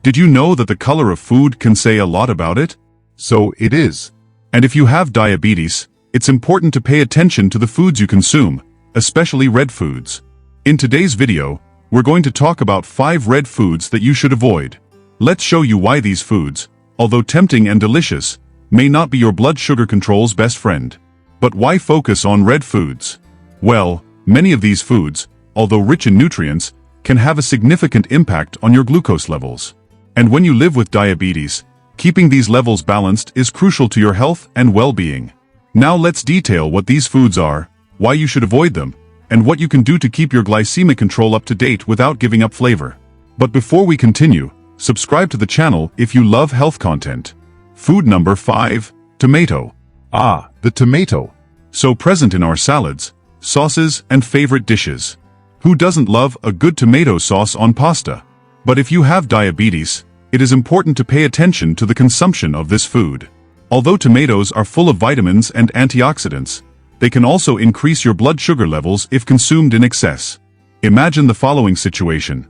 Did you know that the color of food can say a lot about it? So it is. And if you have diabetes, it's important to pay attention to the foods you consume, especially red foods. In today's video, we're going to talk about 5 red foods that you should avoid. Let's show you why these foods, although tempting and delicious, may not be your blood sugar control's best friend. But why focus on red foods? Well, many of these foods, although rich in nutrients, can have a significant impact on your glucose levels. And when you live with diabetes, keeping these levels balanced is crucial to your health and well-being. Now let's detail what these foods are, why you should avoid them, and what you can do to keep your glycemic control up to date without giving up flavor. But before we continue, subscribe to the channel if you love health content. Food number 5, tomato. The tomato. So present in our salads, sauces, and favorite dishes. Who doesn't love a good tomato sauce on pasta? But if you have diabetes, it is important to pay attention to the consumption of this food. Although tomatoes are full of vitamins and antioxidants, they can also increase your blood sugar levels if consumed in excess. Imagine the following situation.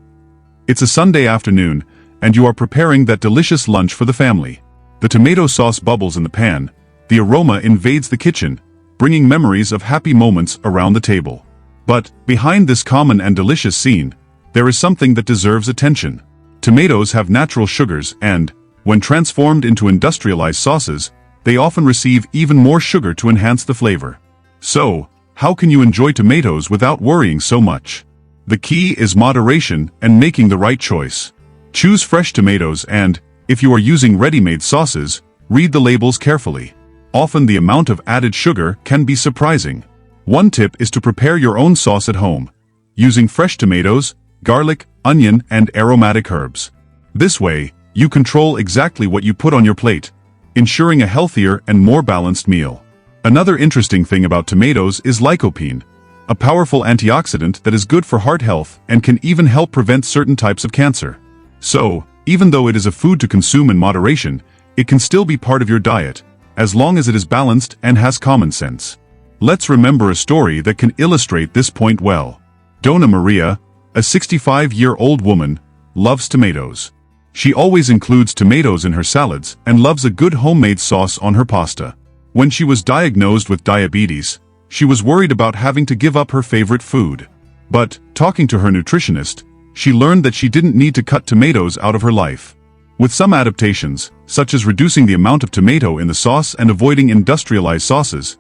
It's a Sunday afternoon, and you are preparing that delicious lunch for the family. The tomato sauce bubbles in the pan, the aroma invades the kitchen, bringing memories of happy moments around the table. But, behind this common and delicious scene, there is something that deserves attention. Tomatoes have natural sugars and, when transformed into industrialized sauces, they often receive even more sugar to enhance the flavor. So, how can you enjoy tomatoes without worrying so much? The key is moderation and making the right choice. Choose fresh tomatoes and, if you are using ready-made sauces, read the labels carefully. Often the amount of added sugar can be surprising. One tip is to prepare your own sauce at home, using fresh tomatoes, garlic, onion, and aromatic herbs. This way, you control exactly what you put on your plate, ensuring a healthier and more balanced meal. Another interesting thing about tomatoes is lycopene, a powerful antioxidant that is good for heart health and can even help prevent certain types of cancer. So, even though it is a food to consume in moderation, it can still be part of your diet, as long as it is balanced and has common sense. Let's remember a story that can illustrate this point well. Donna Maria, a 65-year-old woman, loves tomatoes. She always includes tomatoes in her salads and loves a good homemade sauce on her pasta. When she was diagnosed with diabetes, she was worried about having to give up her favorite food. But, talking to her nutritionist, she learned that she didn't need to cut tomatoes out of her life. With some adaptations, such as reducing the amount of tomato in the sauce and avoiding industrialized sauces,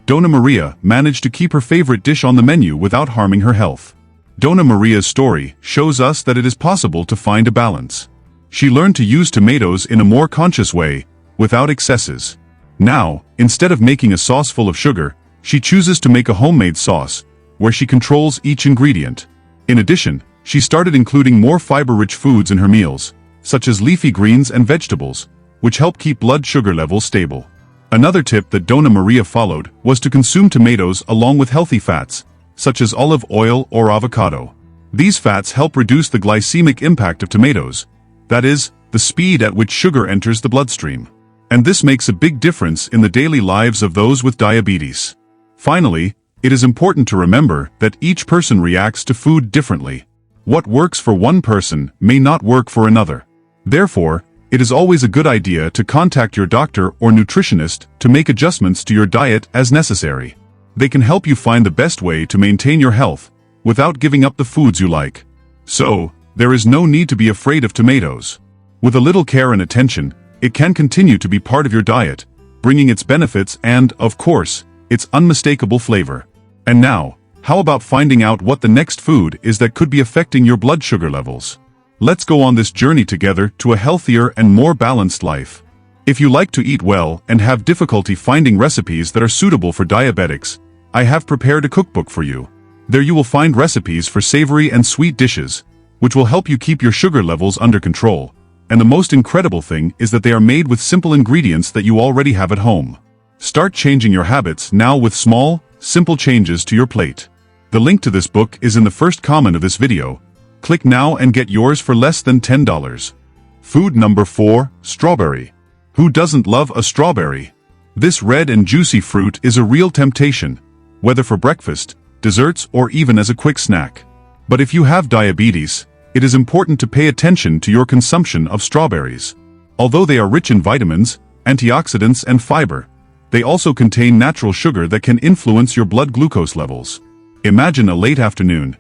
Donna Maria managed to keep her favorite dish on the menu without harming her health. Donna Maria's story shows us that it is possible to find a balance. She learned to use tomatoes in a more conscious way, without excesses. Now, instead of making a sauce full of sugar, she chooses to make a homemade sauce, where she controls each ingredient. In addition, she started including more fiber-rich foods in her meals, such as leafy greens and vegetables, which help keep blood sugar levels stable. Another tip that Donna Maria followed was to consume tomatoes along with healthy fats, such as olive oil or avocado. These fats help reduce the glycemic impact of tomatoes, that is, the speed at which sugar enters the bloodstream. And this makes a big difference in the daily lives of those with diabetes. Finally, it is important to remember that each person reacts to food differently. What works for one person may not work for another. Therefore, it is always a good idea to contact your doctor or nutritionist to make adjustments to your diet as necessary. They can help you find the best way to maintain your health, without giving up the foods you like. So, there is no need to be afraid of tomatoes. With a little care and attention, it can continue to be part of your diet, bringing its benefits and, of course, its unmistakable flavor. And now, how about finding out what the next food is that could be affecting your blood sugar levels? Let's go on this journey together to a healthier and more balanced life. If you like to eat well and have difficulty finding recipes that are suitable for diabetics, I have prepared a cookbook for you. There you will find recipes for savory and sweet dishes, which will help you keep your sugar levels under control. And the most incredible thing is that they are made with simple ingredients that you already have at home. Start changing your habits now with small, simple changes to your plate. The link to this book is in the first comment of this video. Click now and get yours for less than $10. Food number 4, strawberry. Who doesn't love a strawberry? This red and juicy fruit is a real temptation, whether for breakfast, desserts, or even as a quick snack. But if you have diabetes, it is important to pay attention to your consumption of strawberries. Although they are rich in vitamins, antioxidants and fiber, they also contain natural sugar that can influence your blood glucose levels. Imagine a late afternoon.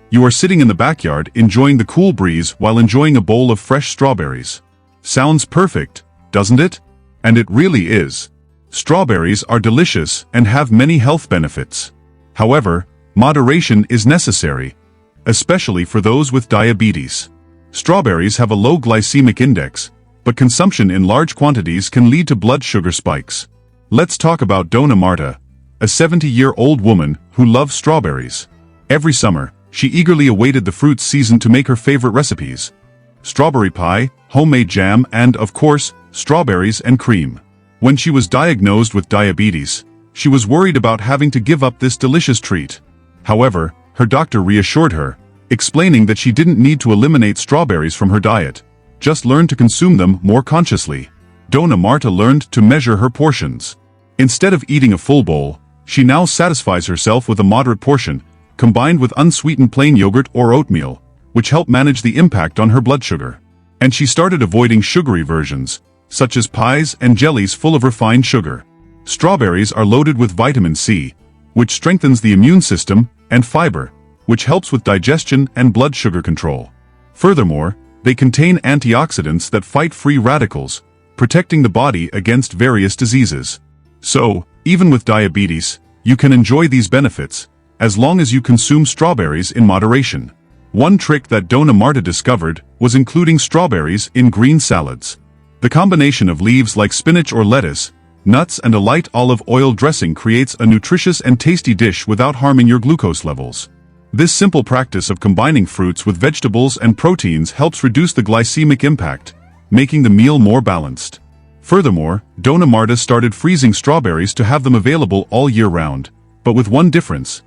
You are sitting in the backyard enjoying the cool breeze while enjoying a bowl of fresh strawberries. Sounds perfect, doesn't it? And it really is. Strawberries are delicious and have many health benefits. However, moderation is necessary, especially for those with diabetes. Strawberries have a low glycemic index, but consumption in large quantities can lead to blood sugar spikes. Let's talk about Donna Marta, a 70-year-old woman who loves strawberries. Every summer, she eagerly awaited the fruit season to make her favorite recipes: strawberry pie, homemade jam, and, of course, strawberries and cream. When she was diagnosed with diabetes, she was worried about having to give up this delicious treat. However, her doctor reassured her, explaining that she didn't need to eliminate strawberries from her diet, just learn to consume them more consciously. Donna Marta learned to measure her portions. Instead of eating a full bowl, she now satisfies herself with a moderate portion, combined with unsweetened plain yogurt or oatmeal, which help manage the impact on her blood sugar. And she started avoiding sugary versions, such as pies and jellies full of refined sugar. Strawberries are loaded with vitamin C, which strengthens the immune system, and fiber, which helps with digestion and blood sugar control. Furthermore, they contain antioxidants that fight free radicals, protecting the body against various diseases. So, even with diabetes, you can enjoy these benefits, as long as you consume strawberries in moderation. One trick that Donna Marta discovered was including strawberries in green salads. The combination of leaves like spinach or lettuce, nuts and a light olive oil dressing creates a nutritious and tasty dish without harming your glucose levels. This simple practice of combining fruits with vegetables and proteins helps reduce the glycemic impact, making the meal more balanced. Furthermore, Donna Marta started freezing strawberries to have them available all year round, but with one difference.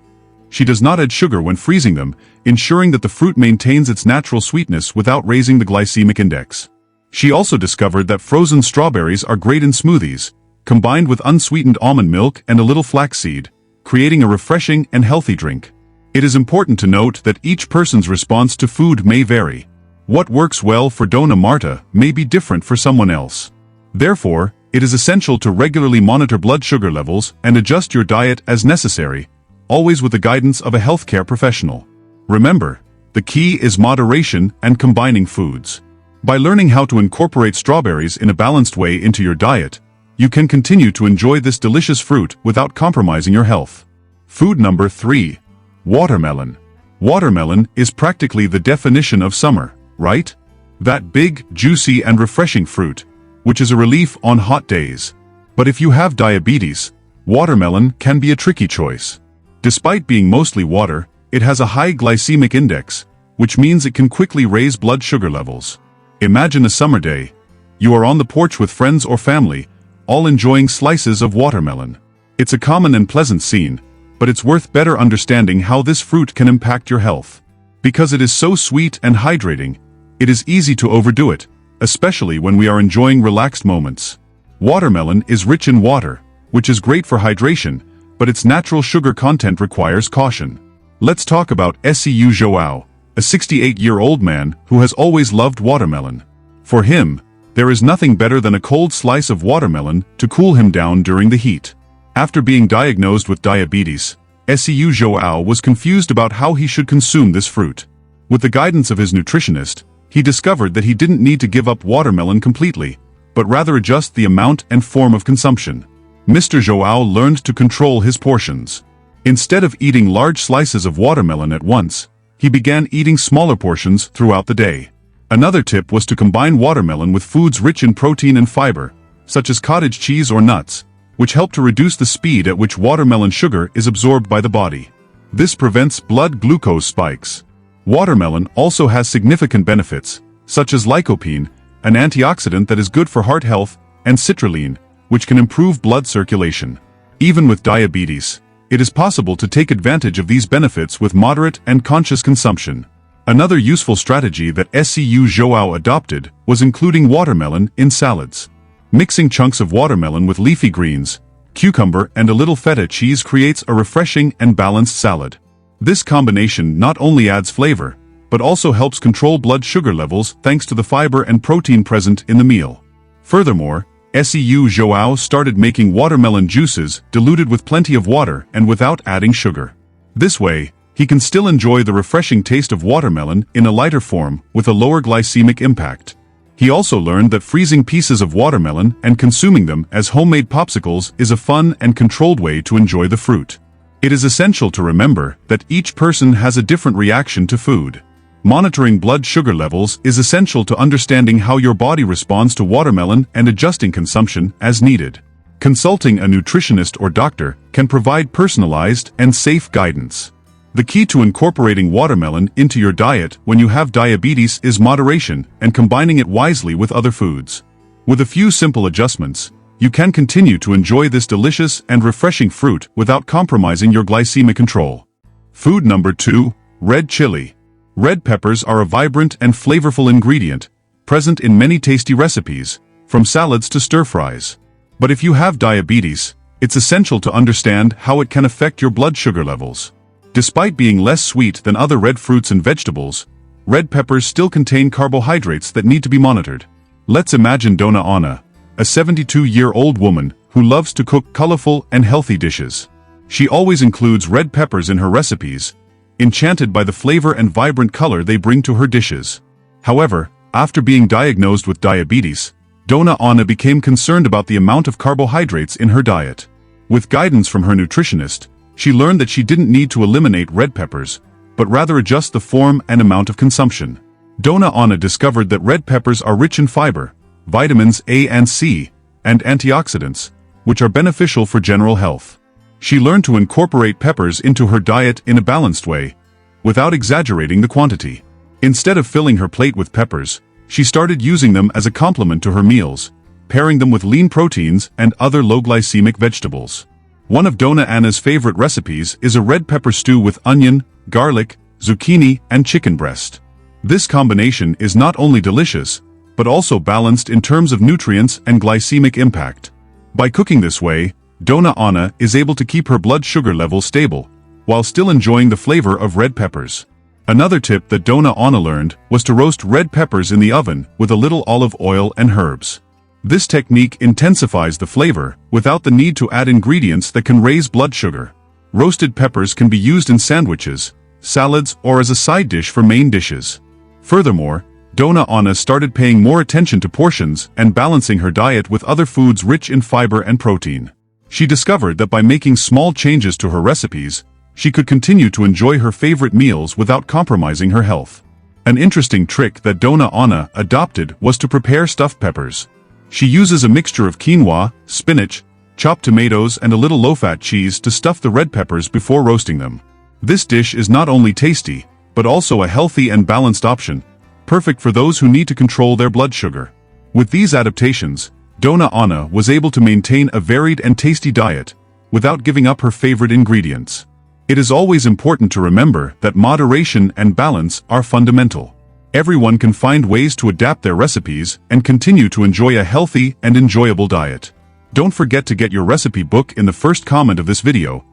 She does not add sugar when freezing them, ensuring that the fruit maintains its natural sweetness without raising the glycemic index. She also discovered that frozen strawberries are great in smoothies, combined with unsweetened almond milk and a little flaxseed, creating a refreshing and healthy drink. It is important to note that each person's response to food may vary. What works well for Donna Marta may be different for someone else. Therefore, it is essential to regularly monitor blood sugar levels and adjust your diet as necessary, always with the guidance of a healthcare professional. Remember, the key is moderation and combining foods. By learning how to incorporate strawberries in a balanced way into your diet, you can continue to enjoy this delicious fruit without compromising your health. Food number 3. Watermelon. Watermelon is practically the definition of summer, right? That big, juicy and refreshing fruit, which is a relief on hot days. But if you have diabetes, watermelon can be a tricky choice. Despite being mostly water, it has a high glycemic index, which means it can quickly raise blood sugar levels. Imagine a summer day. You are on the porch with friends or family, all enjoying slices of watermelon. It's a common and pleasant scene, but it's worth better understanding how this fruit can impact your health. Because it is so sweet and hydrating, it is easy to overdo it, especially when we are enjoying relaxed moments. Watermelon is rich in water, which is great for hydration, but its natural sugar content requires caution. Let's talk about Seu Joao, a 68-year-old man who has always loved watermelon. For him, there is nothing better than a cold slice of watermelon to cool him down during the heat. After being diagnosed with diabetes, Seu Joao was confused about how he should consume this fruit. With the guidance of his nutritionist, he discovered that he didn't need to give up watermelon completely, but rather adjust the amount and form of consumption. Mr. Joao learned to control his portions. Instead of eating large slices of watermelon at once, he began eating smaller portions throughout the day. Another tip was to combine watermelon with foods rich in protein and fiber, such as cottage cheese or nuts, which help to reduce the speed at which watermelon sugar is absorbed by the body. This prevents blood glucose spikes. Watermelon also has significant benefits, such as lycopene, an antioxidant that is good for heart health, and citrulline, which can improve blood circulation. Even with diabetes, it is possible to take advantage of these benefits with moderate and conscious consumption. Another useful strategy that Seu Joao adopted was including watermelon in salads. Mixing chunks of watermelon with leafy greens, cucumber and a little feta cheese creates a refreshing and balanced salad. This combination not only adds flavor, but also helps control blood sugar levels thanks to the fiber and protein present in the meal. Furthermore, Seu Joao started making watermelon juices diluted with plenty of water and without adding sugar. This way, he can still enjoy the refreshing taste of watermelon in a lighter form with a lower glycemic impact. He also learned that freezing pieces of watermelon and consuming them as homemade popsicles is a fun and controlled way to enjoy the fruit. It is essential to remember that each person has a different reaction to food. Monitoring blood sugar levels is essential to understanding how your body responds to watermelon and adjusting consumption as needed. Consulting a nutritionist or doctor can provide personalized and safe guidance. The key to incorporating watermelon into your diet when you have diabetes is moderation and combining it wisely with other foods. With a few simple adjustments, you can continue to enjoy this delicious and refreshing fruit without compromising your glycemic control. Food number 2, red chili. Red peppers are a vibrant and flavorful ingredient, present in many tasty recipes, from salads to stir-fries. But if you have diabetes, it's essential to understand how it can affect your blood sugar levels. Despite being less sweet than other red fruits and vegetables, red peppers still contain carbohydrates that need to be monitored. Let's imagine Dona Ana, a 72-year-old woman who loves to cook colorful and healthy dishes. She always includes red peppers in her recipes, enchanted by the flavor and vibrant color they bring to her dishes. However, after being diagnosed with diabetes, Dona Ana became concerned about the amount of carbohydrates in her diet. With guidance from her nutritionist, she learned that she didn't need to eliminate red peppers, but rather adjust the form and amount of consumption. Dona Ana discovered that red peppers are rich in fiber, vitamins A and C, and antioxidants, which are beneficial for general health. She learned to incorporate peppers into her diet in a balanced way, without exaggerating the quantity. Instead of filling her plate with peppers, she started using them as a complement to her meals, pairing them with lean proteins and other low-glycemic vegetables. One of Dona Ana's favorite recipes is a red pepper stew with onion, garlic, zucchini, and chicken breast. This combination is not only delicious, but also balanced in terms of nutrients and glycemic impact. By cooking this way, Dona Ana is able to keep her blood sugar levels stable, while still enjoying the flavor of red peppers. Another tip that Dona Ana learned was to roast red peppers in the oven with a little olive oil and herbs. This technique intensifies the flavor without the need to add ingredients that can raise blood sugar. Roasted peppers can be used in sandwiches, salads, or as a side dish for main dishes. Furthermore, Dona Ana started paying more attention to portions and balancing her diet with other foods rich in fiber and protein. She discovered that by making small changes to her recipes, she could continue to enjoy her favorite meals without compromising her health. An interesting trick that Dona Ana adopted was to prepare stuffed peppers. She uses a mixture of quinoa, spinach, chopped tomatoes, and a little low-fat cheese to stuff the red peppers before roasting them. This dish is not only tasty, but also a healthy and balanced option, perfect for those who need to control their blood sugar. With these adaptations, Dona Ana was able to maintain a varied and tasty diet, without giving up her favorite ingredients. It is always important to remember that moderation and balance are fundamental. Everyone can find ways to adapt their recipes and continue to enjoy a healthy and enjoyable diet. Don't forget to get your recipe book in the first comment of this video.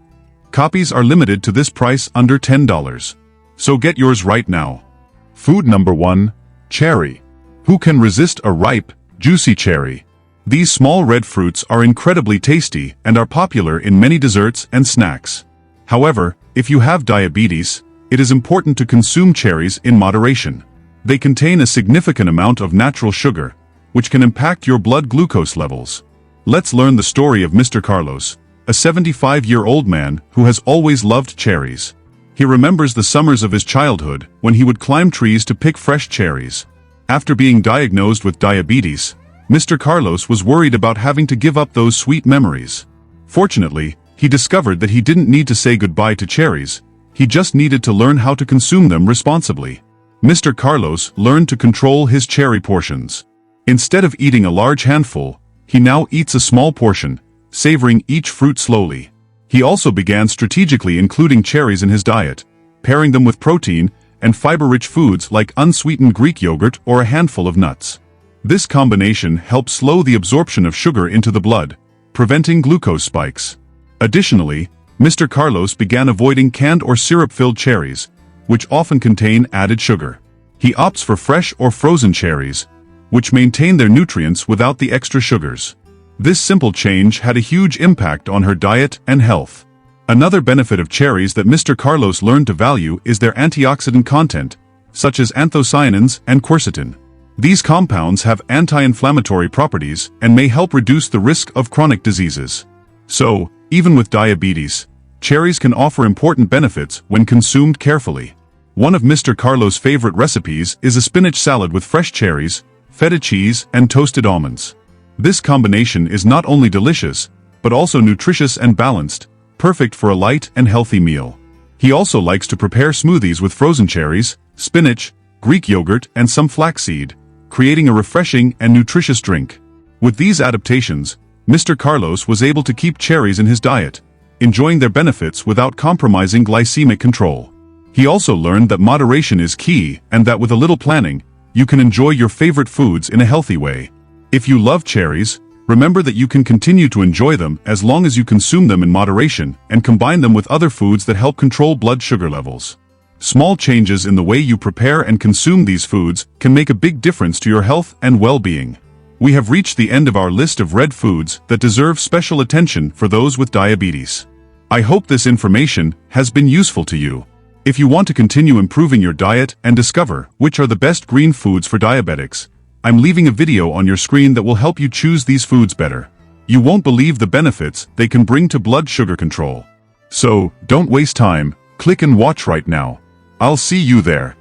Copies are limited to this price under $10. So get yours right now. Food number 1, cherry. Who can resist a ripe, juicy cherry? These small red fruits are incredibly tasty and are popular in many desserts and snacks. However, if you have diabetes, it is important to consume cherries in moderation. They contain a significant amount of natural sugar, which can impact your blood glucose levels. Let's learn the story of Mr. Carlos, a 75-year-old man who has always loved cherries. He remembers the summers of his childhood when he would climb trees to pick fresh cherries. After being diagnosed with diabetes, Mr. Carlos was worried about having to give up those sweet memories. Fortunately, he discovered that he didn't need to say goodbye to cherries, he just needed to learn how to consume them responsibly. Mr. Carlos learned to control his cherry portions. Instead of eating a large handful, he now eats a small portion, savoring each fruit slowly. He also began strategically including cherries in his diet, pairing them with protein and fiber-rich foods like unsweetened Greek yogurt or a handful of nuts. This combination helps slow the absorption of sugar into the blood, preventing glucose spikes. Additionally, Mr. Carlos began avoiding canned or syrup-filled cherries, which often contain added sugar. He opts for fresh or frozen cherries, which maintain their nutrients without the extra sugars. This simple change had a huge impact on her diet and health. Another benefit of cherries that Mr. Carlos learned to value is their antioxidant content, such as anthocyanins and quercetin. These compounds have anti-inflammatory properties and may help reduce the risk of chronic diseases. So, even with diabetes, cherries can offer important benefits when consumed carefully. One of Mr. Carlos' favorite recipes is a spinach salad with fresh cherries, feta cheese, and toasted almonds. This combination is not only delicious, but also nutritious and balanced, perfect for a light and healthy meal. He also likes to prepare smoothies with frozen cherries, spinach, Greek yogurt, and some flaxseed, creating a refreshing and nutritious drink. With these adaptations, Mr. Carlos was able to keep cherries in his diet, enjoying their benefits without compromising glycemic control. He also learned that moderation is key and that with a little planning, you can enjoy your favorite foods in a healthy way. If you love cherries, remember that you can continue to enjoy them as long as you consume them in moderation and combine them with other foods that help control blood sugar levels. Small changes in the way you prepare and consume these foods can make a big difference to your health and well-being. We have reached the end of our list of red foods that deserve special attention for those with diabetes. I hope this information has been useful to you. If you want to continue improving your diet and discover which are the best green foods for diabetics, I'm leaving a video on your screen that will help you choose these foods better. You won't believe the benefits they can bring to blood sugar control. So, don't waste time, click and watch right now. I'll see you there.